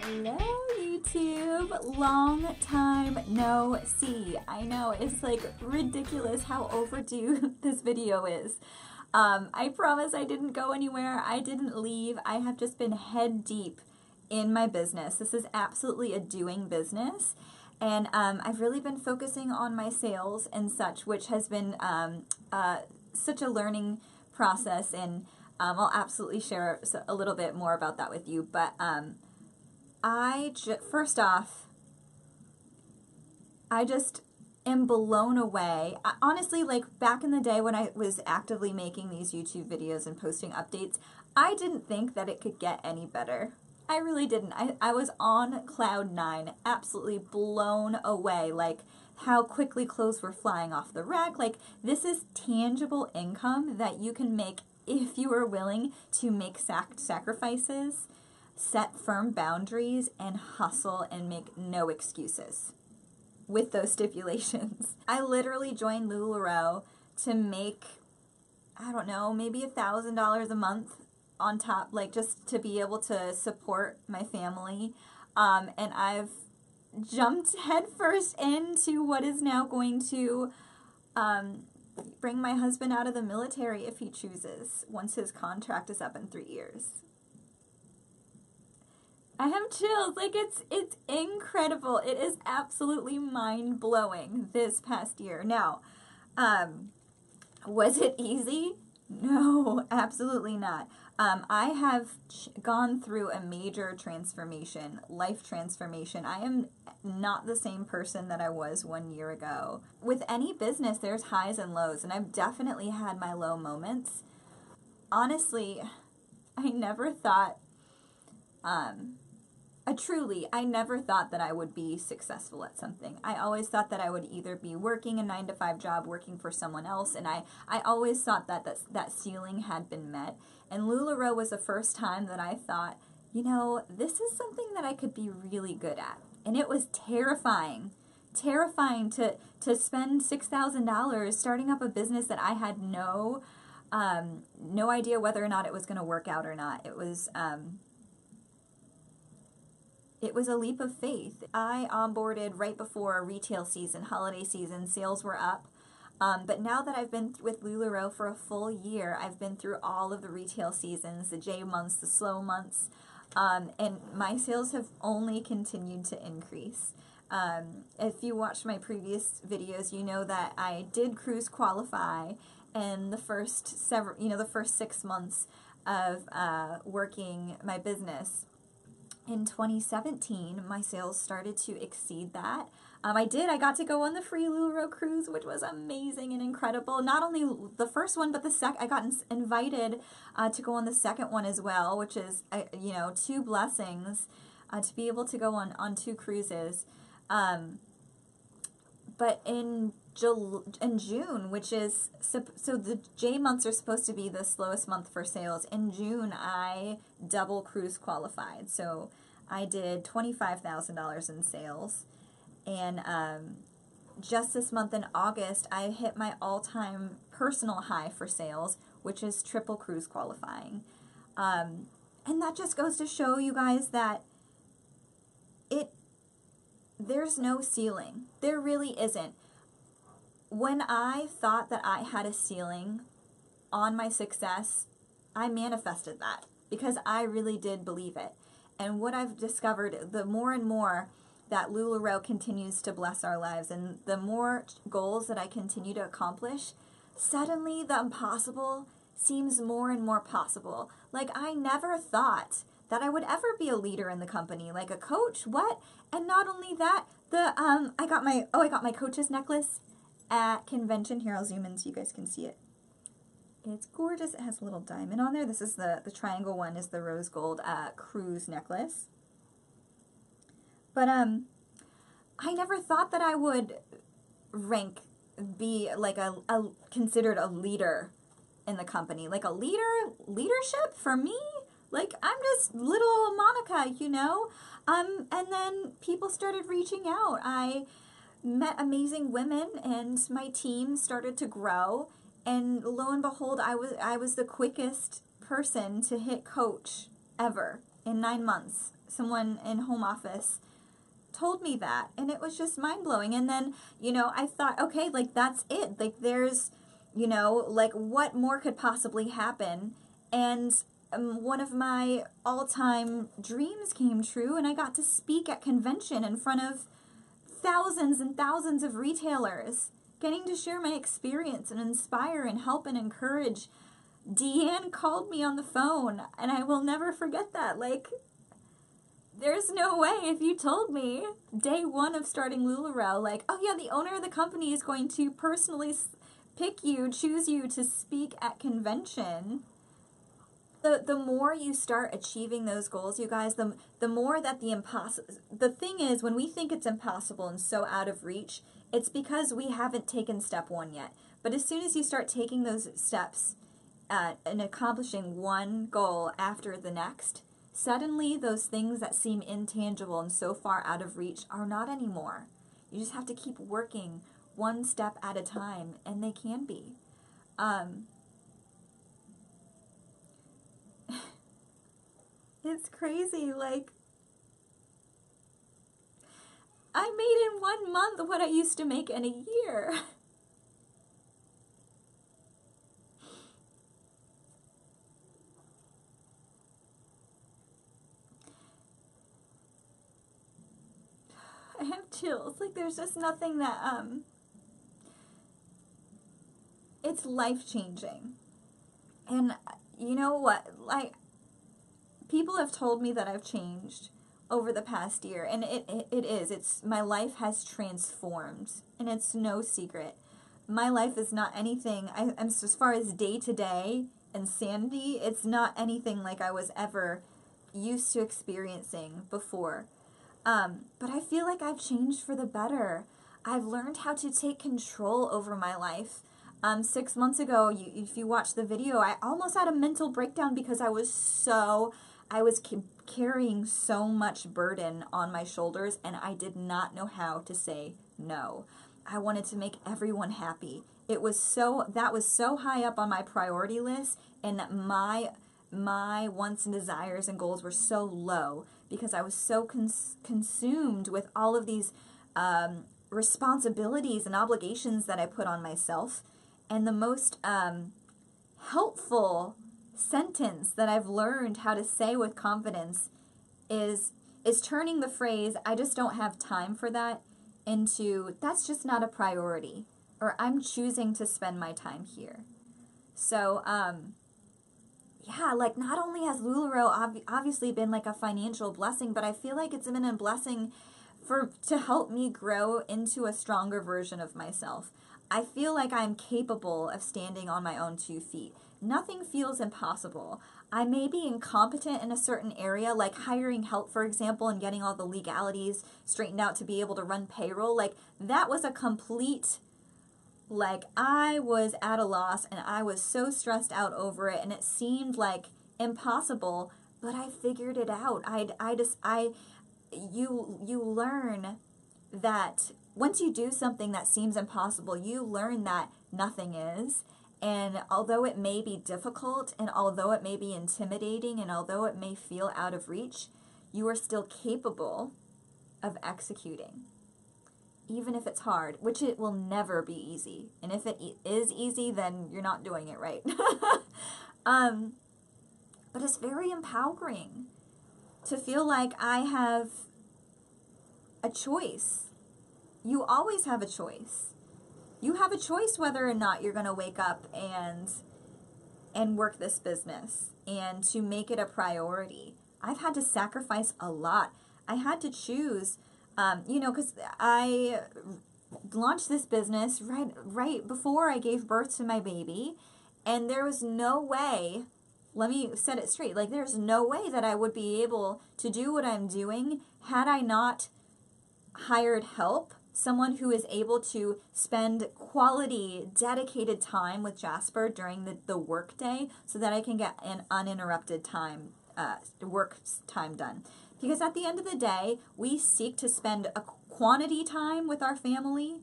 Hello, YouTube. Long time no see. I know, it's like ridiculous how overdue this video is. I promise I didn't go anywhere. I didn't leave. I have just been head deep in my business. This is absolutely a doing business. And I've really been focusing on my sales and such, which has been such a learning process. And I'll absolutely share a little bit more about that with you. But first off, I just am blown away. Honestly, like back in the day when I was actively making these YouTube videos and posting updates, I didn't think that it could get any better. I really didn't. I was on cloud 9, absolutely blown away, like how quickly clothes were flying off the rack. Like, this is tangible income that you can make if you are willing to make sacrifices, set firm boundaries, and hustle and make no excuses with those stipulations. I literally joined LuLaRoe to make, I don't know, maybe $1,000 a month on top, like just to be able to support my family. And I've jumped headfirst into what is now going to bring my husband out of the military if he chooses, once his contract is up in 3 years. I have chills. Like, it's incredible. It is absolutely mind-blowing this past year. Now, was it easy? No, absolutely not. I have gone through a major transformation, life transformation. I am not the same person that I was 1 year ago. With any business, there's highs and lows, and I've definitely had my low moments. Honestly, I never thought, I never thought that I would be successful at something. I always thought that I would either be working a 9-to-5 job, working for someone else, and I always thought that ceiling had been met. And LuLaRoe was the first time that I thought, you know, this is something that I could be really good at. And it was terrifying. Terrifying to spend $6,000 starting up a business that I had no idea whether or not it was going to work out or not. It was a leap of faith. I onboarded right before retail season, holiday season. Sales were up. But now that I've been with LuLaRoe for a full year, I've been through all of the retail seasons, the J months, the slow months, and my sales have only continued to increase. If you watched my previous videos, you know that I did cruise qualify in the first the first 6 months of working my business. In 2017, my sales started to exceed that. I got to go on the free LuLaRoe cruise, which was amazing and incredible. Not only the first one, but I got invited to go on the second one as well, which is, 2 blessings to be able to go on 2 cruises. But in June, which is, so the J months are supposed to be the slowest month for sales. In June, I double cruise qualified. So I did $25,000 in sales. And just this month in August, I hit my all-time personal high for sales, which is triple cruise qualifying. And that just goes to show you guys that there's no ceiling. There really isn't. When I thought that I had a ceiling on my success, I manifested that because I really did believe it. And what I've discovered, the more and more that LuLaRoe continues to bless our lives and the more goals that I continue to accomplish, suddenly the impossible seems more and more possible. Like, I never thought that I would ever be a leader in the company, like a coach. What? And not only that, I got my coach's necklace at convention. Here, I'll zoom in so you guys can see it. It's gorgeous. It has a little diamond on there. This is the triangle one, is the rose gold cruise necklace. But I never thought that I would be like considered a leader in the company. Like leadership for me? Like, I'm just little Monica, you know? And then people started reaching out. I met amazing women and my team started to grow. And lo and behold, I was the quickest person to hit coach ever. in 9 months. Someone in home office told me that, and it was just mind-blowing. And then, you know, I thought, okay, like, that's it. Like, there's, you know, like, what more could possibly happen? And one of my all-time dreams came true, and I got to speak at convention in front of thousands and thousands of retailers, getting to share my experience and inspire and help and encourage. Deanne called me on the phone, and I will never forget that. Like, there's no way if you told me day one of starting LuLaRoe, like, oh yeah, the owner of the company is going to personally pick you, choose you to speak at convention. The more you start achieving those goals, you guys, the more that the thing is, when we think it's impossible and so out of reach, it's because we haven't taken step one yet. But as soon as you start taking those steps and accomplishing one goal after the next, suddenly those things that seem intangible and so far out of reach are not anymore. You just have to keep working one step at a time, and they can be. It's crazy. Like, I made in 1 month what I used to make in a year. I have chills. Like, there's just nothing that, it's life-changing. And you know what? Like, people have told me that I've changed over the past year, and it is. It's, my life has transformed, and it's no secret. My life is not anything, I'm as far as day-to-day insanity, it's not anything like I was ever used to experiencing before. But I feel like I've changed for the better. I've learned how to take control over my life. 6 months ago, if you watch the video, I almost had a mental breakdown because I was carrying so much burden on my shoulders, and I did not know how to say no. I wanted to make everyone happy. That was so high up on my priority list, and my wants and desires and goals were so low because I was so consumed with all of these responsibilities and obligations that I put on myself. And the most helpful sentence that I've learned how to say with confidence is turning the phrase, I just don't have time for that, into, that's just not a priority, or I'm choosing to spend my time here. So, yeah, like, not only has LuLaRoe obviously been like a financial blessing, but I feel like it's been a blessing to help me grow into a stronger version of myself. I feel like I'm capable of standing on my own 2 feet. Nothing feels impossible. I may be incompetent in a certain area, like hiring help, for example, and getting all the legalities straightened out to be able to run payroll. Like, that was a complete, like, I was at a loss, and I was so stressed out over it, and it seemed like impossible, but I figured it out. You learn that once you do something that seems impossible, you learn that nothing is. And although it may be difficult, and although it may be intimidating, and although it may feel out of reach, you are still capable of executing. Even if it's hard, which it will never be easy. And if it is easy, then you're not doing it right. But it's very empowering to feel like I have a choice. You always have a choice. You have a choice whether or not you're going to wake up and work this business and to make it a priority. I've had to sacrifice a lot. I had to choose, because I launched this business right before I gave birth to my baby, and there was no way, let me set it straight, like, there's no way that I would be able to do what I'm doing had I not hired help. Someone who is able to spend quality, dedicated time with Jasper during the work day so that I can get an uninterrupted work time done. Because at the end of the day, we seek to spend a quantity time with our family,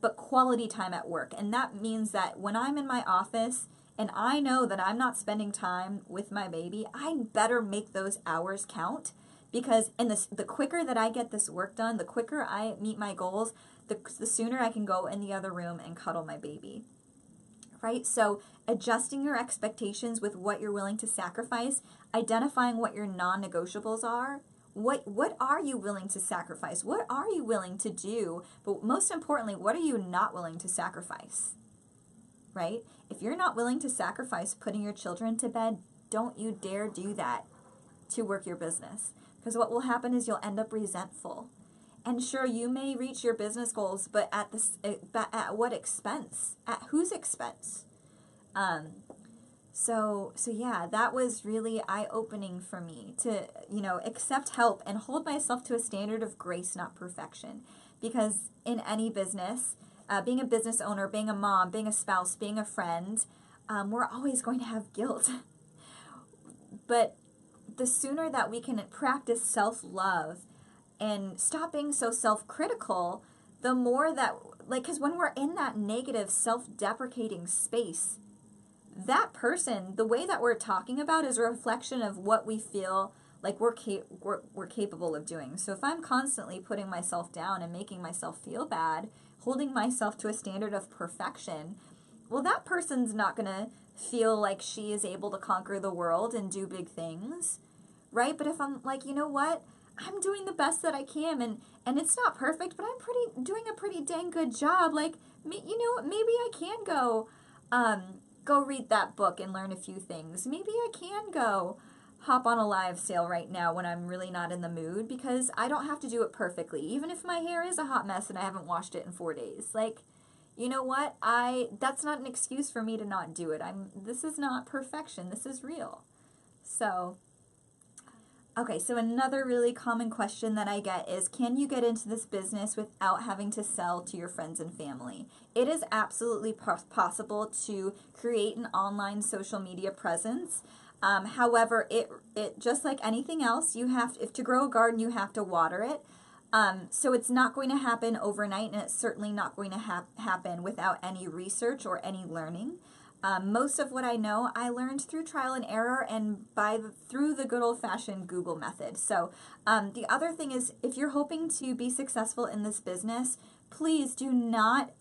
but quality time at work. And that means that when I'm in my office and I know that I'm not spending time with my baby, I better make those hours count, because the quicker that I get this work done, the quicker I meet my goals, the sooner I can go in the other room and cuddle my baby. Right? So adjusting your expectations with what you're willing to sacrifice, identifying what your non-negotiables are. What are you willing to sacrifice? What are you willing to do? But most importantly, what are you not willing to sacrifice? Right? If you're not willing to sacrifice putting your children to bed, don't you dare do that to work your business. Because what will happen is you'll end up resentful. And sure, you may reach your business goals, but at what expense? At whose expense? So yeah, that was really eye-opening for me to, accept help and hold myself to a standard of grace, not perfection. Because in any business, being a business owner, being a mom, being a spouse, being a friend, we're always going to have guilt. But the sooner that we can practice self-love and stop being so self-critical, the more that, because when we're in that negative, self-deprecating space, that person, the way that we're talking about is a reflection of what we feel like we're capable of doing. So if I'm constantly putting myself down and making myself feel bad, holding myself to a standard of perfection, well, that person's not going to feel like she is able to conquer the world and do big things, right? But if I'm like, you know what? I'm doing the best that I can, and it's not perfect, but I'm doing a pretty dang good job. Like, maybe I can go read that book and learn a few things. Maybe I can go hop on a live sale right now when I'm really not in the mood, because I don't have to do it perfectly. Even if my hair is a hot mess and I haven't washed it in 4 days. Like, you know what? That's not an excuse for me to not do it. This is not perfection. This is real. So, okay, so another really common question that I get is, can you get into this business without having to sell to your friends and family? It is absolutely possible to create an online social media presence. However, it just like anything else, if to grow a garden, you have to water it. So it's not going to happen overnight, and it's certainly not going to happen without any research or any learning. Most of what I know, I learned through trial and error and through the good old-fashioned Google method. So the other thing is, if you're hoping to be successful in this business, please do not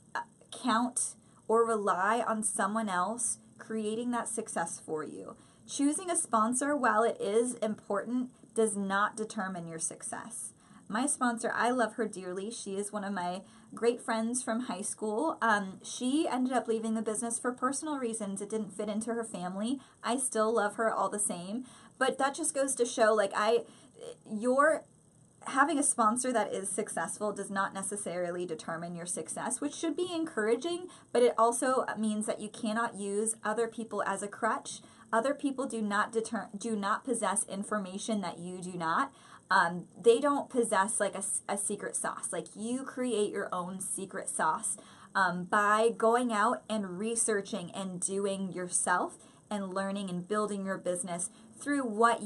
count or rely on someone else creating that success for you. Choosing a sponsor, while it is important, does not determine your success. My sponsor, I love her dearly. She is one of my great friends from high school. She ended up leaving the business for personal reasons. It didn't fit into her family. I still love her all the same. But that just goes to show, having a sponsor that is successful does not necessarily determine your success, which should be encouraging, but it also means that you cannot use other people as a crutch. Other people do not possess information that you do not. They don't possess like a secret sauce. Like, you create your own secret sauce by going out and researching and doing yourself and learning and building your business through what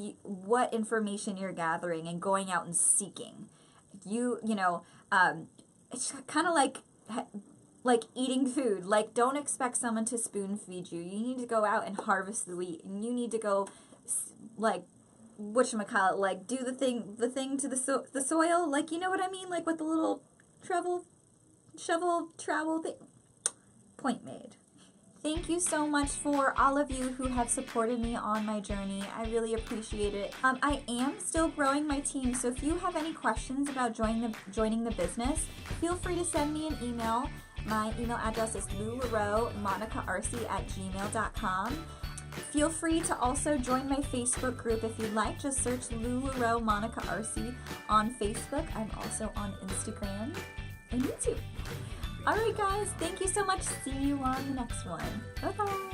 information you're gathering and going out and seeking. It's kind of like eating food. Like, don't expect someone to spoon feed you. You need to go out and harvest the wheat, and you need to go whatchamacallit, do the thing to the soil, you know what I mean? Like, with the little shovel travel thing. Point made. Thank you so much for all of you who have supported me on my journey. I really appreciate it. I am still growing my team, so if you have any questions about joining the business, feel free to send me an email. My email address is LuLaRoe@gmail.com. Feel free to also join my Facebook group if you'd like. Just search LuLaRoe Monica Arce on Facebook. I'm also on Instagram and YouTube. Alright guys, thank you so much. See you on the next one. Bye-bye.